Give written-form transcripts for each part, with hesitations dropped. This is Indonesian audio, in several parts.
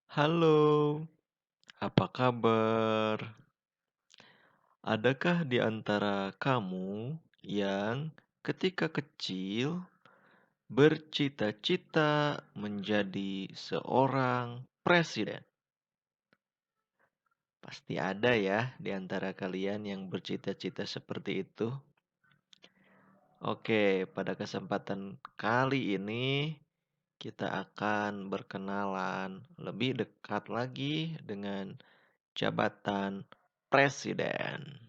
Halo, apa kabar? Adakah di antara kamu yang ketika kecil bercita-cita menjadi seorang presiden? Pasti ada ya di antara kalian yang bercita-cita seperti itu. Oke, pada kesempatan kali ini kita akan berkenalan lebih dekat lagi dengan jabatan presiden.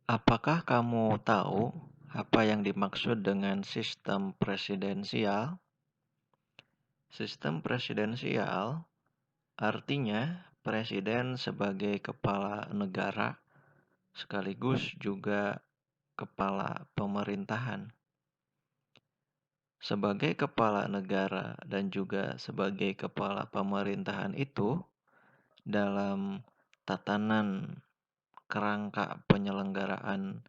Apakah kamu tahu apa yang dimaksud dengan sistem presidensial? Sistem presidensial artinya presiden sebagai kepala negara sekaligus juga kepala pemerintahan. Sebagai kepala negara dan juga sebagai kepala pemerintahan itu dalam tatanan kerangka penyelenggaraan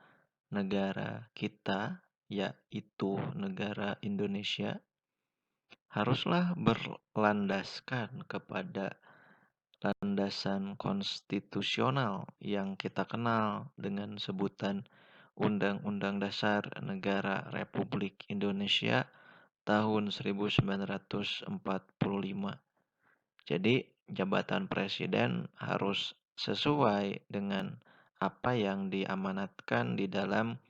negara kita, yaitu negara Indonesia, haruslah berlandaskan kepada landasan konstitusional yang kita kenal dengan sebutan Undang-Undang Dasar Negara Republik Indonesia tahun 1945. Jadi, jabatan presiden harus sesuai dengan apa yang diamanatkan di dalam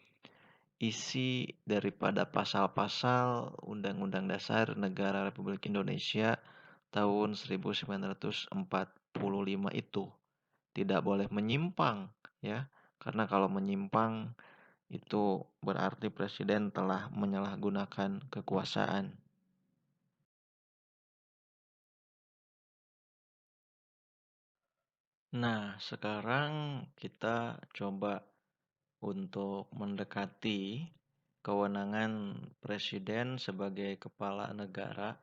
isi daripada pasal-pasal Undang-Undang Dasar Negara Republik Indonesia tahun 1945 itu. Tidak boleh menyimpang, ya. Karena kalau menyimpang itu berarti presiden telah menyalahgunakan kekuasaan. Nah, sekarang kita coba untuk mendekati kewenangan presiden sebagai kepala negara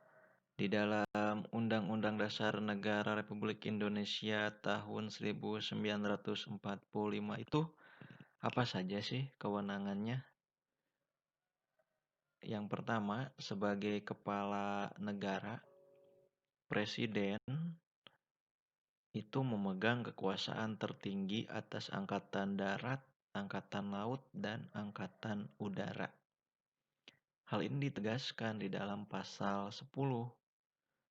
di dalam Undang-Undang Dasar Negara Republik Indonesia tahun 1945 itu apa saja sih kewenangannya? Yang pertama, sebagai kepala negara, presiden itu memegang kekuasaan tertinggi atas angkatan darat, angkatan laut, dan angkatan udara. Hal ini ditegaskan di dalam pasal 10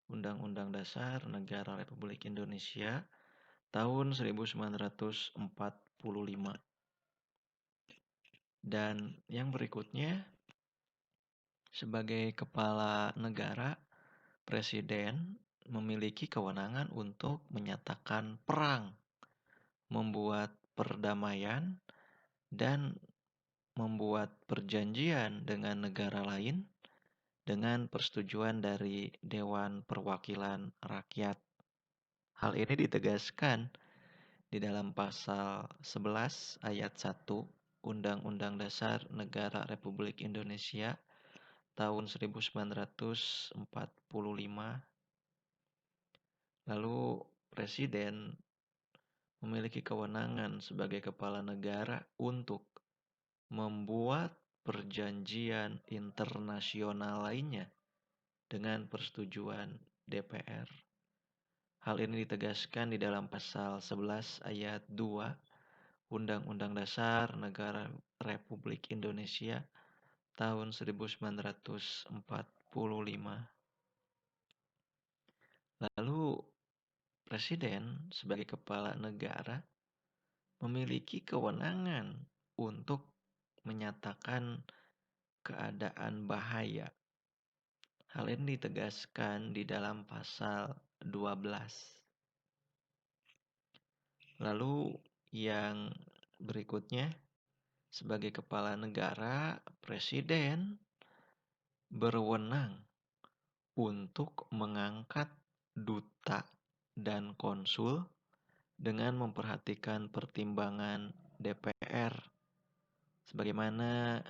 Undang-Undang Dasar Negara Republik Indonesia tahun 1945. Dan yang berikutnya, sebagai kepala negara, presiden memiliki kewenangan untuk menyatakan perang, membuat perdamaian, dan membuat perjanjian dengan negara lain dengan persetujuan dari Dewan Perwakilan Rakyat. Hal ini ditegaskan di dalam pasal 11 ayat 1 Undang-Undang Dasar Negara Republik Indonesia tahun 1945. Lalu presiden memiliki kewenangan sebagai kepala negara untuk membuat perjanjian internasional lainnya dengan persetujuan DPR. Hal ini ditegaskan di dalam pasal 11 ayat 2 Undang-Undang Dasar Negara Republik Indonesia tahun 1945. Lalu presiden sebagai kepala negara memiliki kewenangan untuk menyatakan keadaan bahaya. Hal ini ditegaskan di dalam pasal 12. Lalu yang berikutnya, sebagai kepala negara, presiden berwenang untuk mengangkat duta dan konsul dengan memperhatikan pertimbangan DPR sebagaimana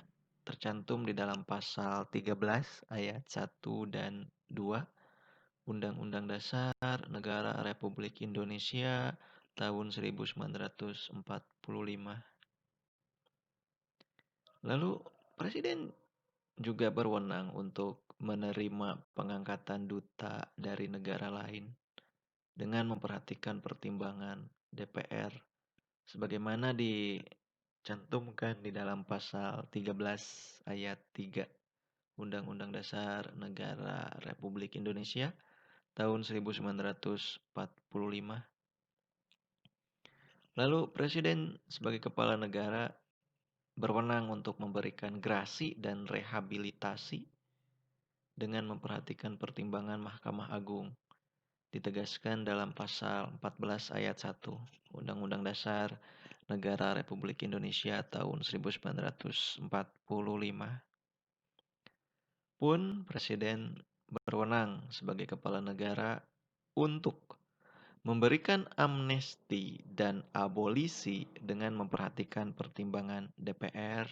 tercantum di dalam pasal 13 ayat 1 dan 2 Undang-Undang Dasar Negara Republik Indonesia tahun 1945. Lalu presiden juga berwenang untuk menerima pengangkatan duta dari negara lain dengan memperhatikan pertimbangan DPR sebagaimana dicantumkan di dalam pasal 13 ayat 3 Undang-Undang Dasar Negara Republik Indonesia tahun 1945. Lalu Presiden sebagai kepala negara berwenang untuk memberikan grasi dan rehabilitasi dengan memperhatikan pertimbangan Mahkamah Agung. Ditegaskan dalam pasal 14 ayat 1 Undang-Undang Dasar Negara Republik Indonesia tahun 1945. Pun Presiden berwenang sebagai kepala negara untuk memberikan amnesti dan abolisi dengan memperhatikan pertimbangan DPR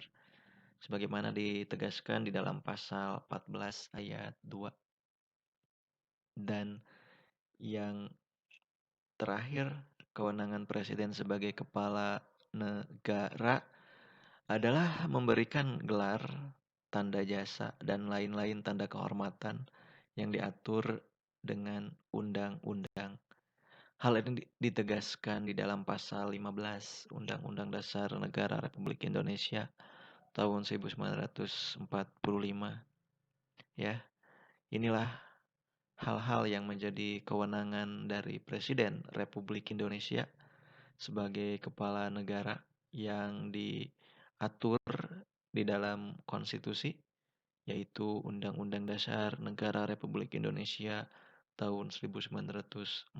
sebagaimana ditegaskan di dalam pasal 14 ayat 2. Dan yang terakhir, kewenangan Presiden sebagai kepala negara adalah memberikan gelar, tanda jasa, dan lain-lain tanda kehormatan yang diatur dengan undang-undang. Hal ini ditegaskan di dalam pasal 15 Undang-Undang Dasar Negara Republik Indonesia tahun 1945. Ya, inilah hal-hal yang menjadi kewenangan dari Presiden Republik Indonesia sebagai kepala negara yang diatur di dalam konstitusi, yaitu Undang-Undang Dasar Negara Republik Indonesia tahun 1945.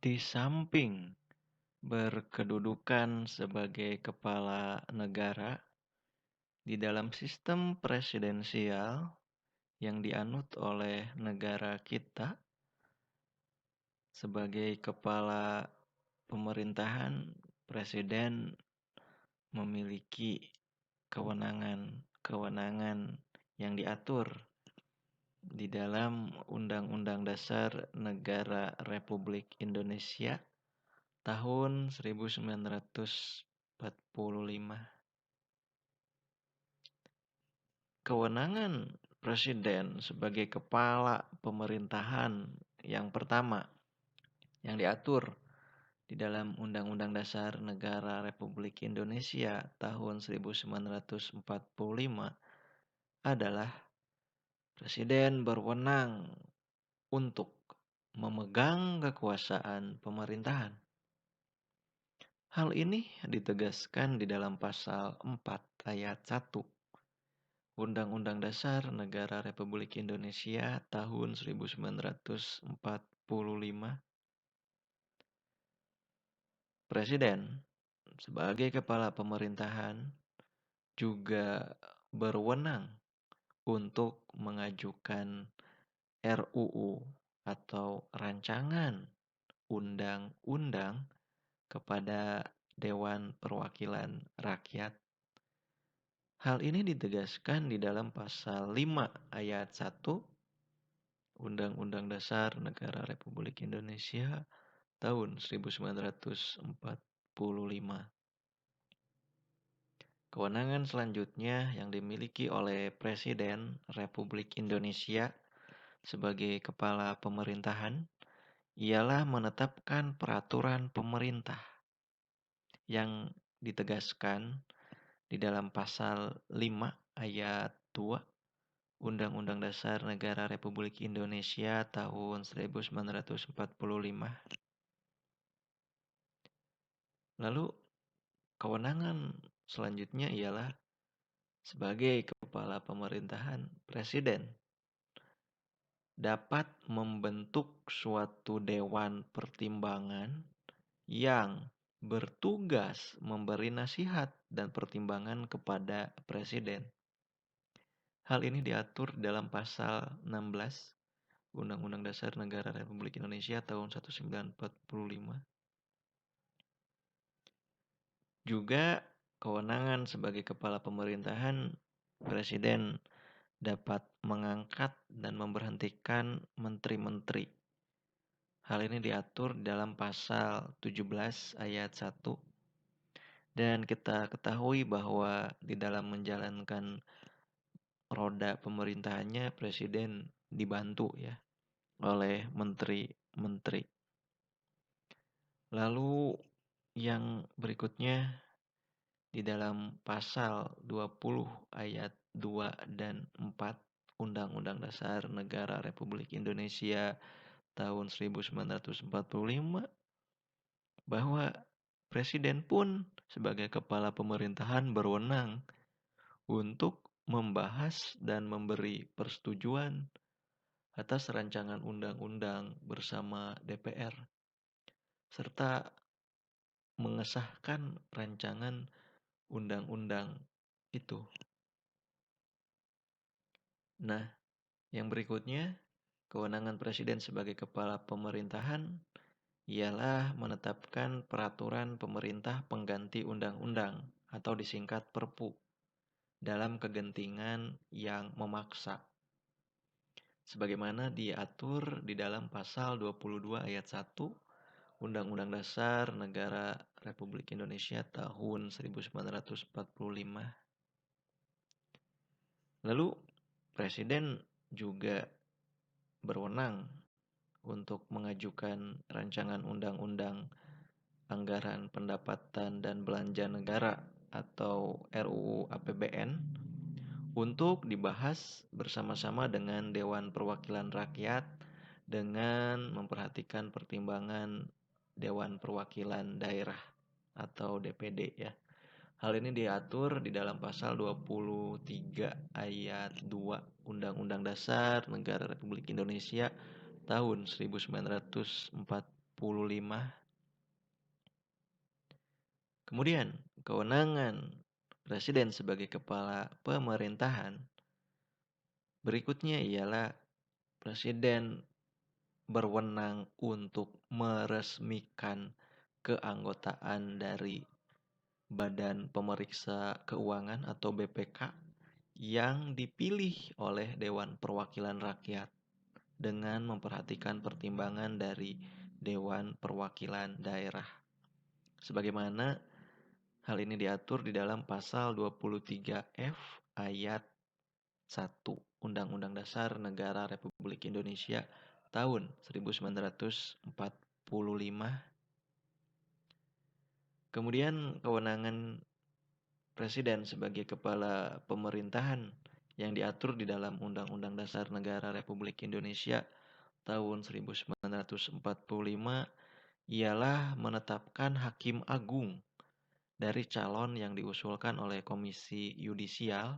Di samping berkedudukan sebagai kepala negara di dalam sistem presidensial yang dianut oleh negara kita sebagai kepala pemerintahan, presiden memiliki kewenangan yang diatur di dalam Undang-Undang Dasar Negara Republik Indonesia tahun 1945. Kewenangan presiden sebagai kepala pemerintahan yang pertama yang diatur di dalam Undang-Undang Dasar Negara Republik Indonesia tahun 1945 adalah presiden berwenang untuk memegang kekuasaan pemerintahan. Hal ini ditegaskan di dalam pasal 4 ayat 1 Undang-Undang Dasar Negara Republik Indonesia tahun 1945. Presiden sebagai kepala pemerintahan juga berwenang untuk mengajukan RUU atau rancangan undang-undang kepada Dewan Perwakilan Rakyat. Hal ini ditegaskan di dalam pasal 5 ayat 1 Undang-Undang Dasar Negara Republik Indonesia tahun 1945. Kewenangan selanjutnya yang dimiliki oleh Presiden Republik Indonesia sebagai kepala pemerintahan ialah menetapkan peraturan pemerintah yang ditegaskan di dalam pasal 5 ayat 2 Undang-Undang Dasar Negara Republik Indonesia tahun 1945. Lalu kewenangan selanjutnya ialah sebagai kepala pemerintahan, Presiden dapat membentuk suatu dewan pertimbangan yang bertugas memberi nasihat dan pertimbangan kepada Presiden. Hal ini diatur dalam pasal 16 Undang-Undang Dasar Negara Republik Indonesia tahun 1945. Juga kewenangan sebagai kepala pemerintahan, Presiden dapat mengangkat dan memberhentikan menteri-menteri. Hal ini diatur dalam pasal 17 ayat 1 Dan kita ketahui bahwa di dalam menjalankan roda pemerintahannya presiden dibantu ya oleh menteri-menteri. Lalu yang berikutnya di dalam pasal 20 ayat 2 dan 4 Undang-Undang Dasar Negara Republik Indonesia tahun 1945 bahwa presiden pun sebagai kepala pemerintahan berwenang untuk membahas dan memberi persetujuan atas rancangan undang-undang bersama DPR serta mengesahkan rancangan undang-undang itu. Nah, yang berikutnya, kewenangan presiden sebagai kepala pemerintahan ialah menetapkan peraturan pemerintah pengganti undang-undang atau disingkat Perpu dalam kegentingan yang memaksa sebagaimana diatur di dalam pasal 22 ayat 1 Undang-Undang Dasar Negara Republik Indonesia tahun 1945. Lalu presiden juga berwenang untuk mengajukan rancangan undang-undang anggaran pendapatan dan belanja negara atau RUU APBN untuk dibahas bersama-sama dengan Dewan Perwakilan Rakyat dengan memperhatikan pertimbangan Dewan Perwakilan Daerah atau DPD ya. Hal ini diatur di dalam pasal 23 ayat 2 Undang-Undang Dasar Negara Republik Indonesia tahun 1945. Kemudian, kewenangan presiden sebagai kepala pemerintahan berikutnya ialah presiden berwenang untuk meresmikan keanggotaan dari Badan Pemeriksa Keuangan atau BPK yang dipilih oleh Dewan Perwakilan Rakyat dengan memperhatikan pertimbangan dari Dewan Perwakilan Daerah. Sebagaimana hal ini diatur di dalam pasal 23F ayat 1 Undang-Undang Dasar Negara Republik Indonesia tahun 1945. Kemudian kewenangan presiden sebagai kepala pemerintahan yang diatur di dalam Undang-Undang Dasar Negara Republik Indonesia tahun 1945 ialah menetapkan hakim agung dari calon yang diusulkan oleh Komisi Yudisial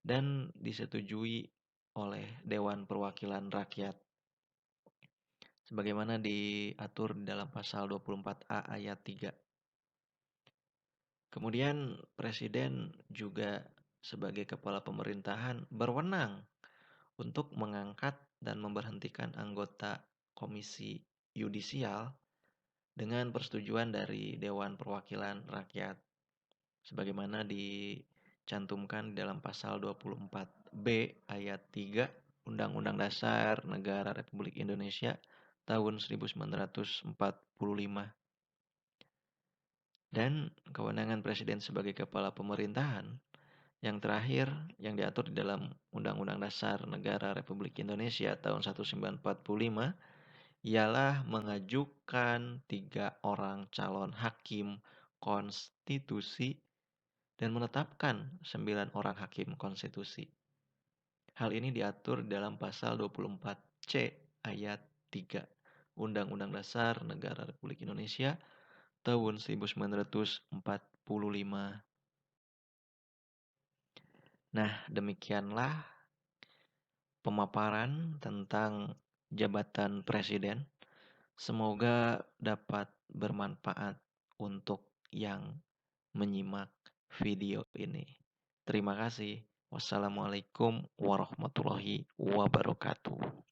dan disetujui oleh Dewan Perwakilan Rakyat sebagaimana diatur di dalam pasal 24A ayat 3. Kemudian presiden juga sebagai kepala pemerintahan berwenang untuk mengangkat dan memberhentikan anggota Komisi Yudisial dengan persetujuan dari Dewan Perwakilan Rakyat sebagaimana dicantumkan di dalam pasal 24B ayat 3 Undang-Undang Dasar Negara Republik Indonesia tahun 1945. Dan kewenangan presiden sebagai kepala pemerintahan yang terakhir yang diatur di dalam Undang-Undang Dasar Negara Republik Indonesia tahun 1945 ialah mengajukan 3 orang calon hakim konstitusi dan menetapkan 9 orang hakim konstitusi. Hal ini diatur dalam pasal 24C ayat 3 Undang-Undang Dasar Negara Republik Indonesia tahun 1945. Nah, demikianlah pemaparan tentang jabatan presiden. Semoga dapat bermanfaat untuk yang menyimak video ini. Terima kasih. Wassalamualaikum warahmatullahi wabarakatuh.